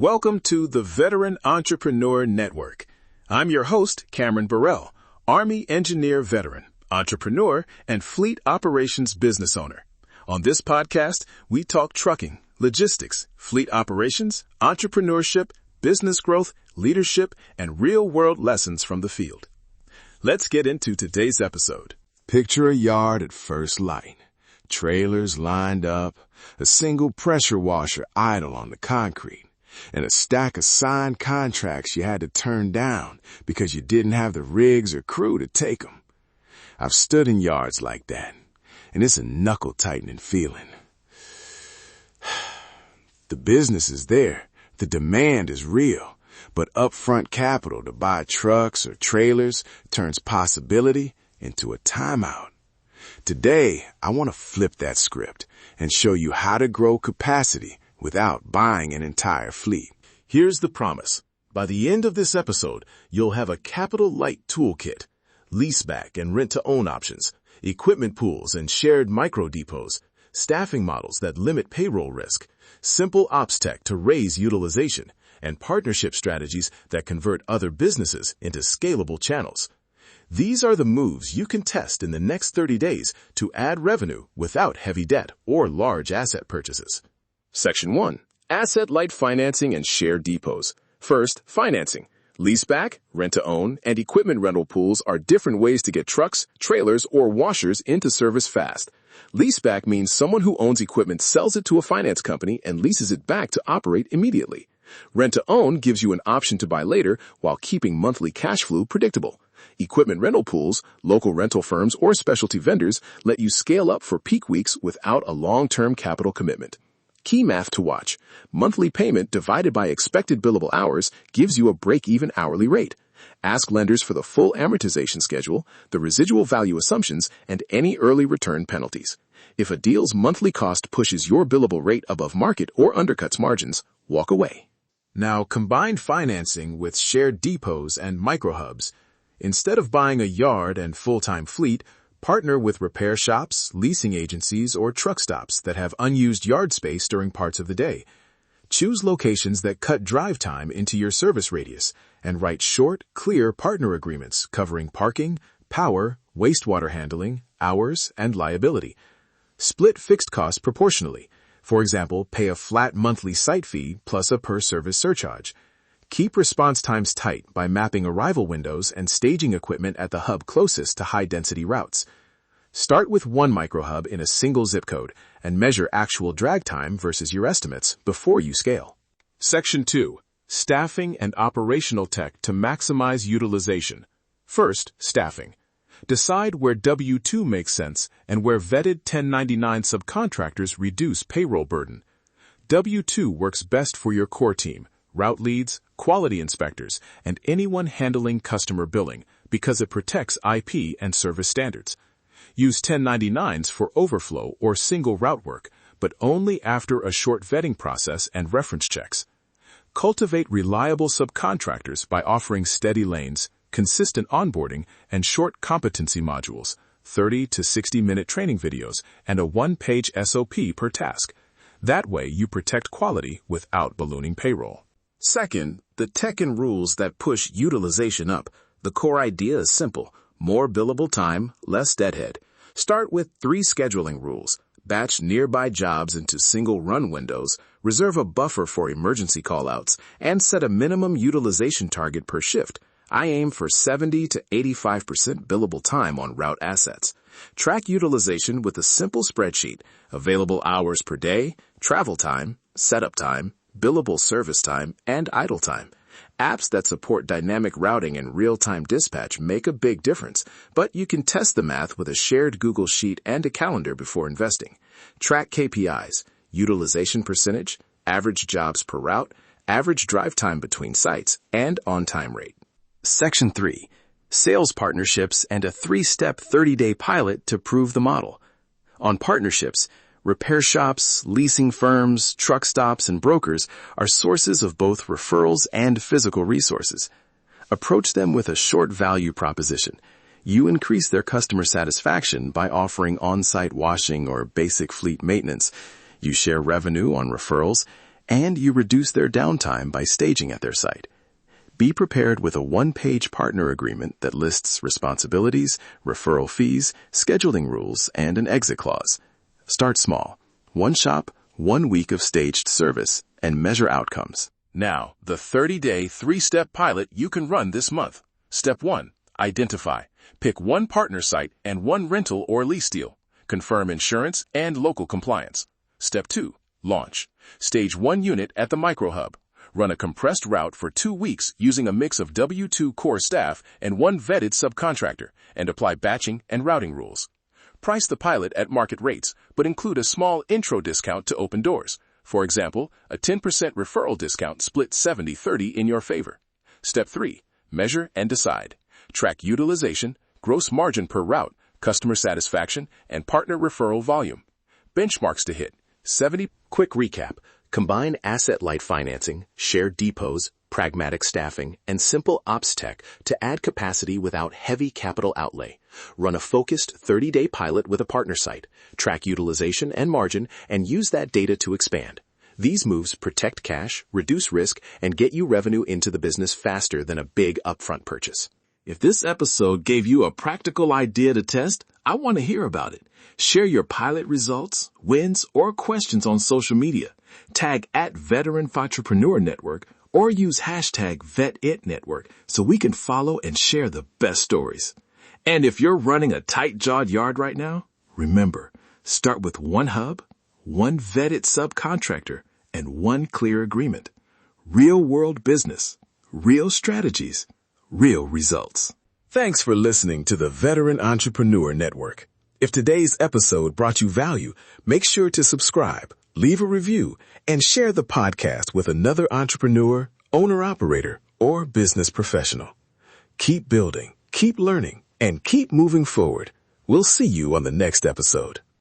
Welcome to the Veteran Entrepreneur Network. I'm your host, Cameron Burrell, Army engineer veteran, entrepreneur, and fleet operations business owner. On this podcast, we talk trucking, logistics, fleet operations, entrepreneurship, business growth, leadership, and real-world lessons from the field. Let's get into today's episode. Picture a yard at first light. Trailers lined up, a single pressure washer idle on the concrete, and a stack of signed contracts you had to turn down because you didn't have the rigs or crew to take them. I've stood in yards like that, and it's a knuckle-tightening feeling. The business is there, the demand is real, but upfront capital to buy trucks or trailers turns possibility into a timeout. Today, I want to flip that script and show you how to grow capacity without buying an entire fleet. Here's the promise. By the end of this episode, you'll have a capital-light toolkit, leaseback and rent-to-own options, equipment pools and shared micro-depots, staffing models that limit payroll risk, simple ops tech to raise utilization, and partnership strategies that convert other businesses into scalable channels. These are the moves you can test in the next 30 days to add revenue without heavy debt or large asset purchases. Section 1. Asset-light financing and shared depots. First, financing. Leaseback, rent-to-own, and equipment rental pools are different ways to get trucks, trailers, or washers into service fast. Leaseback means someone who owns equipment sells it to a finance company and leases it back to operate immediately. Rent-to-own gives you an option to buy later while keeping monthly cash flow predictable. Equipment rental pools, local rental firms, or specialty vendors let you scale up for peak weeks without a long-term capital commitment. Key math to watch. Monthly payment divided by expected billable hours gives you a break-even hourly rate. Ask lenders for the full amortization schedule, the residual value assumptions, and any early return penalties. If a deal's monthly cost pushes your billable rate above market or undercuts margins, walk away. Now, combine financing with shared depots and microhubs. Instead of buying a yard and full-time fleet, partner with repair shops, leasing agencies, or truck stops that have unused yard space during parts of the day. Choose locations that cut drive time into your service radius and write short, clear partner agreements covering parking, power, wastewater handling, hours, and liability. Split fixed costs proportionally. For example, pay a flat monthly site fee plus a per-service surcharge. Keep response times tight by mapping arrival windows and staging equipment at the hub closest to high-density routes. Start with one microhub in a single zip code and measure actual drag time versus your estimates before you scale. Section 2. Staffing and operational tech to maximize utilization. First, staffing. Decide where W-2 makes sense and where vetted 1099 subcontractors reduce payroll burden. W-2 works best for your core team, route leads, quality inspectors, and anyone handling customer billing because it protects IP and service standards. Use 1099s for overflow or single route work, but only after a short vetting process and reference checks. Cultivate reliable subcontractors by offering steady lanes, consistent onboarding, and short competency modules, 30 to 60-minute training videos, and a one-page SOP per task. That way you protect quality without ballooning payroll. Second, the tech and rules that push utilization up. The core idea is simple. More billable time, less deadhead. Start with 3 scheduling rules. Batch nearby jobs into single run windows, reserve a buffer for emergency callouts, and set a minimum utilization target per shift. I aim for 70 to 85% billable time on route assets. Track utilization with a simple spreadsheet. Available hours per day, travel time, setup time, billable service time, and idle time. Apps that support dynamic routing and real-time dispatch make a big difference, but you can test the math with a shared Google Sheet and a calendar before investing. Track KPIs, utilization percentage, average jobs per route, average drive time between sites, and on-time rate. Section 3. Sales partnerships and a 3-step 30-day pilot to prove the model. On partnerships, repair shops, leasing firms, truck stops, and brokers are sources of both referrals and physical resources. Approach them with a short value proposition. You increase their customer satisfaction by offering on-site washing or basic fleet maintenance. You share revenue on referrals, and you reduce their downtime by staging at their site. Be prepared with a one-page partner agreement that lists responsibilities, referral fees, scheduling rules, and an exit clause. Start small. One shop, 1 week of staged service, and measure outcomes. Now, the 30-day 3-step pilot you can run this month. Step 1. Identify. Pick one partner site and one rental or lease deal. Confirm insurance and local compliance. Step 2. Launch. Stage 1 unit at the microhub. Run a compressed route for 2 weeks using a mix of W-2 core staff and one vetted subcontractor, and apply batching and routing rules. Price the pilot at market rates, but include a small intro discount to open doors. For example, a 10% referral discount split 70-30 in your favor. Step 3. Measure and decide. Track utilization, gross margin per route, customer satisfaction, and partner referral volume. Benchmarks to hit. 70. Quick recap. Combine asset-light financing, shared depots, pragmatic staffing, and simple ops tech to add capacity without heavy capital outlay. Run a focused 30-day pilot with a partner site. Track utilization and margin, and use that data to expand. These moves protect cash, reduce risk, and get you revenue into the business faster than a big upfront purchase. If this episode gave you a practical idea to test, I want to hear about it. Share your pilot results, wins, or questions on social media. Tag @Veteran Network or use hashtag VetItNetwork so we can follow and share the best stories. And if you're running a tight-jawed yard right now, remember, start with one hub, one vetted subcontractor, and one clear agreement. Real-world business, real strategies, real results. Thanks for listening to the Veteran Entrepreneur Network. If today's episode brought you value, make sure to subscribe, leave a review, and share the podcast with another entrepreneur, owner-operator, or business professional. Keep building, keep learning, and keep moving forward. We'll see you on the next episode.